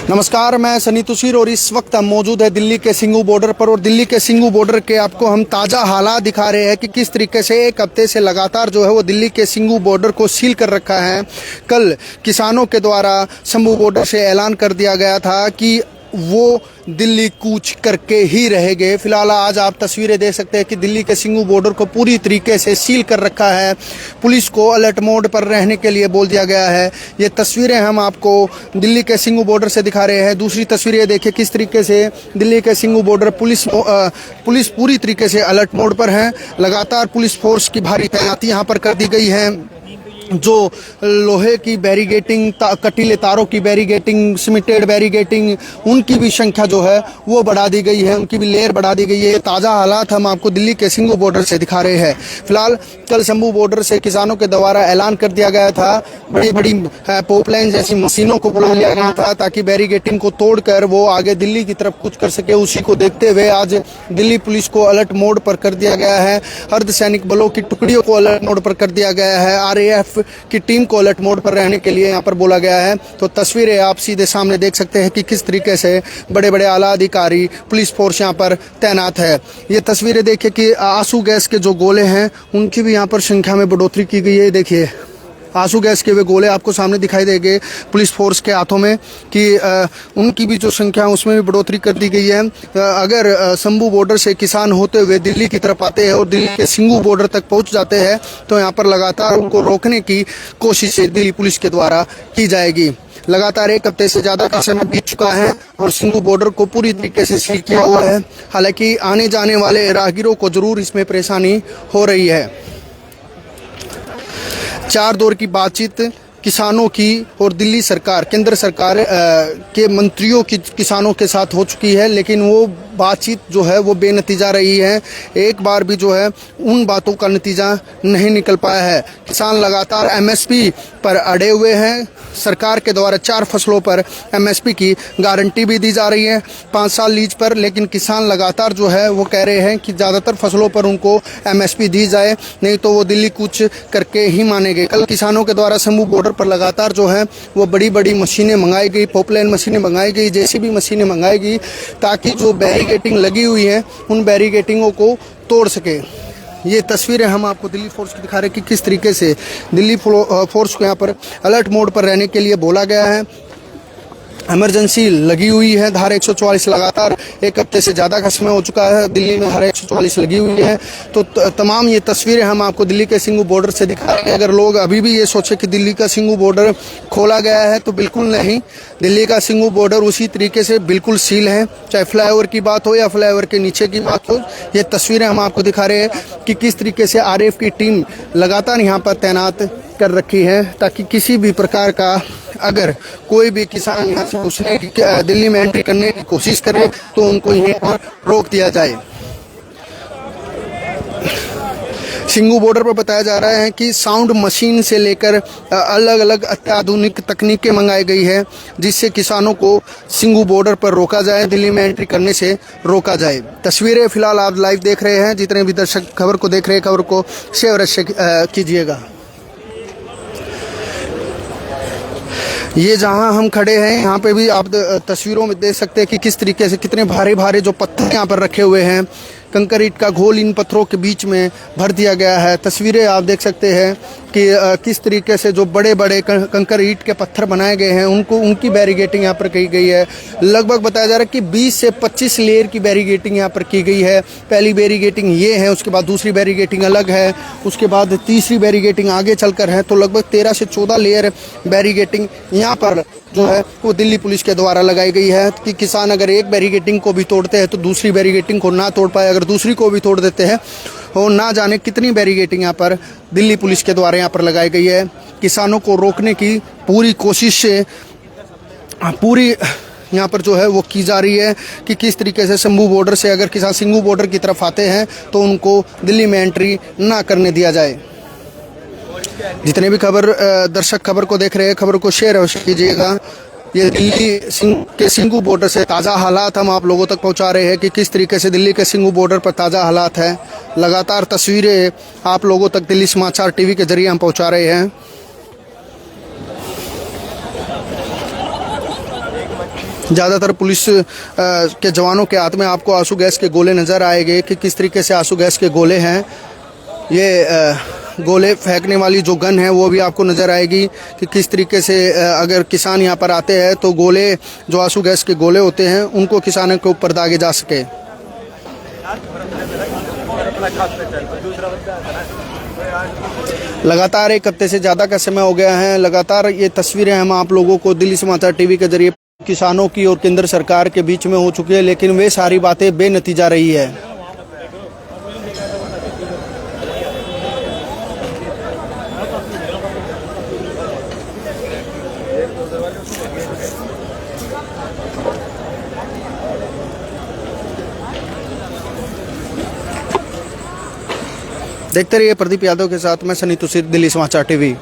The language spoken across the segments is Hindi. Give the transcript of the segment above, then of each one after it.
नमस्कार, मैं सनी तुसीर और इस वक्त हम मौजूद है दिल्ली के सिंघू बॉर्डर पर। और दिल्ली के सिंघू बॉर्डर के आपको हम ताज़ा हालात दिखा रहे हैं कि किस तरीके से एक हफ्ते से लगातार जो है वो दिल्ली के सिंघू बॉर्डर को सील कर रखा है। कल किसानों के द्वारा शंभू बॉर्डर से ऐलान कर दिया गया था कि वो दिल्ली कूच करके ही रहेंगे। फिलहाल आज आप तस्वीरें देख सकते हैं कि दिल्ली के सिंघू बॉर्डर को पूरी तरीके से सील कर रखा है। पुलिस को अलर्ट मोड पर रहने के लिए बोल दिया गया है। ये तस्वीरें हम आपको दिल्ली के सिंघू बॉर्डर से दिखा रहे हैं। दूसरी तस्वीरें देखिए किस तरीके से दिल्ली के सिंघू बॉर्डर पुलिस पूरी तरीके से अलर्ट मोड पर है। लगातार पुलिस फोर्स की भारी तैनाती यहाँ पर कर दी गई है। जो लोहे की बैरिगेटिंग, कटीले तारों की बैरिगेटिंग, सीमेंटेड बैरिगेटिंग, उनकी भी संख्या जो है वो बढ़ा दी गई है, उनकी भी लेयर बढ़ा दी गई है। ताज़ा हालात हम आपको दिल्ली के सिंघू बॉर्डर से दिखा रहे हैं। फिलहाल कल शंभू बॉर्डर से किसानों के द्वारा ऐलान कर दिया गया था, बड़ी बड़ी पोपलाइन जैसी मशीनों को बुला लिया गया था ताकि बैरिगेटिंग को तोड़कर वो आगे दिल्ली की तरफ कुछ कर सके। उसी को देखते हुए आज दिल्ली पुलिस को अलर्ट मोड पर कर दिया गया है। अर्धसैनिक बलों की टुकड़ियों को अलर्ट मोड पर कर दिया गया है। RAF की टीम को अलर्ट मोड पर रहने के लिए यहाँ पर बोला गया है। तो तस्वीरें आप सीधे सामने देख सकते हैं कि किस तरीके से बड़े बड़े आला अधिकारी, पुलिस फोर्स यहाँ पर तैनात है। ये तस्वीरें देखिए कि आंसू गैस के जो गोले हैं उनकी भी यहाँ पर संख्या में बढ़ोतरी की गई है। देखिए आंसू गैस के वे गोले आपको सामने दिखाई देंगे पुलिस फोर्स के हाथों में कि उनकी भी जो संख्या है उसमें भी बढ़ोतरी कर दी गई है। अगर शंभू बॉर्डर से किसान होते हुए दिल्ली की तरफ आते हैं और दिल्ली के सिंघू बॉर्डर तक पहुंच जाते हैं तो यहाँ पर लगातार उनको रोकने की कोशिश दिल्ली पुलिस के द्वारा की जाएगी। लगातार एक हफ्ते से ज़्यादा का समय बीत चुका है और सिंघू बॉर्डर को पूरी तरीके से सील किया हुआ है। हालांकि आने जाने वाले राहगीरों को जरूर इसमें परेशानी हो रही है। 4 दौर की बातचीत किसानों की और दिल्ली सरकार, केंद्र सरकार के मंत्रियों की किसानों के साथ हो चुकी है, लेकिन वो बातचीत जो है वो बेनतीजा रही है। एक बार भी जो है उन बातों का नतीजा नहीं निकल पाया है। किसान लगातार MSP पर अड़े हुए हैं। सरकार के द्वारा 4 फसलों पर MSP की गारंटी भी दी जा रही है 5 साल लीज पर, लेकिन किसान लगातार जो है वो कह रहे हैं कि ज़्यादातर फसलों पर उनको MSP दी जाए, नहीं तो वो दिल्ली कूच करके ही मानेंगे। कल किसानों के द्वारा शंभू बॉर्डर पर लगातार जो है वो बड़ी बड़ी मशीनें मंगाई गई, पॉपलाइन मशीनें मंगाई गई, JCB मशीनें मंगाई गई ताकि जो बैरिगेटिंग लगी हुई है उन बैरिगेटिंगों को तोड़ सके। ये तस्वीरें हम आपको दिल्ली फोर्स की दिखा रहे हैं कि किस तरीके से दिल्ली फोर्स को यहाँ पर अलर्ट मोड पर रहने के लिए बोला गया है। इमरजेंसी लगी हुई है। धारा 144 लगातार एक हफ्ते से ज़्यादा का समय हो चुका है, दिल्ली में धारा 144 लगी हुई है। तो तमाम ये तस्वीरें हम आपको दिल्ली के सिंघू बॉर्डर से दिखा रहे हैं। अगर लोग अभी भी ये सोचे कि दिल्ली का सिंघू बॉर्डर खोला गया है तो बिल्कुल नहीं। दिल्ली का सिंघू बॉर्डर उसी तरीके से बिल्कुल सील है, चाहे फ्लाईओवर की बात हो या फ्लाईओवर के नीचे की बात हो। ये तस्वीरें हम आपको दिखा रहे हैं कि किस तरीके से RAF की टीम लगातार यहाँ पर तैनात कर रखी है ताकि किसी भी प्रकार का अगर कोई भी किसान यहाँ से घुसने की दिल्ली में एंट्री करने की कोशिश करे तो उनको यहीं पर रोक दिया जाए। सिंघू बॉर्डर पर बताया जा रहा है कि साउंड मशीन से लेकर अलग अलग अत्याधुनिक तकनीकें मंगाई गई है जिससे किसानों को सिंघू बॉर्डर पर रोका जाए, दिल्ली में एंट्री करने से रोका जाए। तस्वीरें फिलहाल आप लाइव देख रहे हैं। जितने भी दर्शक खबर को देख रहे हैं, खबर को शेयर अवश्य कीजिएगा। ये जहां हम खड़े हैं यहाँ पे भी आप तस्वीरों में देख सकते हैं कि किस तरीके से कितने भारे भारे जो पत्थर यहाँ पर रखे हुए हैं, कंकर ईंट का घोल इन पत्थरों के बीच में भर दिया गया है। तस्वीरें आप देख सकते हैं कि किस तरीके से जो बड़े बड़े कंकर ईंट के पत्थर बनाए गए हैं उनकी बैरिगेटिंग यहाँ पर की गई है। लगभग बताया जा रहा है कि 20 से 25 लेयर की बैरिगेटिंग यहाँ पर की गई है। पहली बैरिगेटिंग ये है, उसके बाद दूसरी बैरिगेटिंग अलग है, उसके बाद तीसरी बैरिगेटिंग आगे चलकर है। तो लगभग 13 से 14 लेयर बैरिगेटिंग यहाँ पर जो है वो दिल्ली पुलिस के द्वारा लगाई गई है कि किसान अगर एक बैरिगेटिंग को भी तोड़ते हैं तो दूसरी बैरिगेटिंग को ना तोड़ पाए, अगर दूसरी को भी तोड़ देते हैं और ना जाने कितनी बैरिगेटिंग यहाँ पर दिल्ली पुलिस के द्वारा यहाँ पर लगाई गई है। किसानों को रोकने की पूरी कोशिश से पूरी यहाँ पर जो है वो की जा रही है कि किस तरीके से शंभू बॉर्डर से अगर किसान सिंघू बॉर्डर की तरफ आते हैं तो उनको दिल्ली में एंट्री ना करने दिया जाए। जितने भी दर्शक खबर को देख रहे हैं, खबर को शेयर अवश्य कीजिएगा। ये दिल्ली के सिंघू बॉर्डर से ताज़ा हालात हम आप लोगों तक पहुंचा रहे हैं कि किस तरीके से दिल्ली के सिंघू बॉर्डर पर ताज़ा हालात है। लगातार तस्वीरें आप लोगों तक दिल्ली समाचार TV के जरिए हम पहुंचा रहे हैं। ज़्यादातर पुलिस के जवानों के हाथ में आपको आंसू गैस के गोले नज़र आएंगे कि किस तरीके से आंसू गैस के गोले हैं। ये गोले फेंकने वाली जो गन है वो भी आपको नज़र आएगी कि किस तरीके से अगर किसान यहाँ पर आते हैं तो गोले जो आंसू गैस के गोले होते हैं उनको किसानों के ऊपर दागे जा सके। लगातार एक हफ्ते से ज़्यादा का समय हो गया है, लगातार ये तस्वीरें हम आप लोगों को दिल्ली समाचार टीवी के जरिए किसानों की और केंद्र सरकार के बीच में हो चुकी है, लेकिन वे सारी बातें बेनतीजा रही है। देखते रहिए प्रदीप यादव के साथ मैं सनी तुसीर, दिल्ली समाचार टीवी।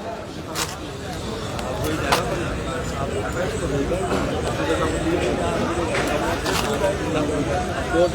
दो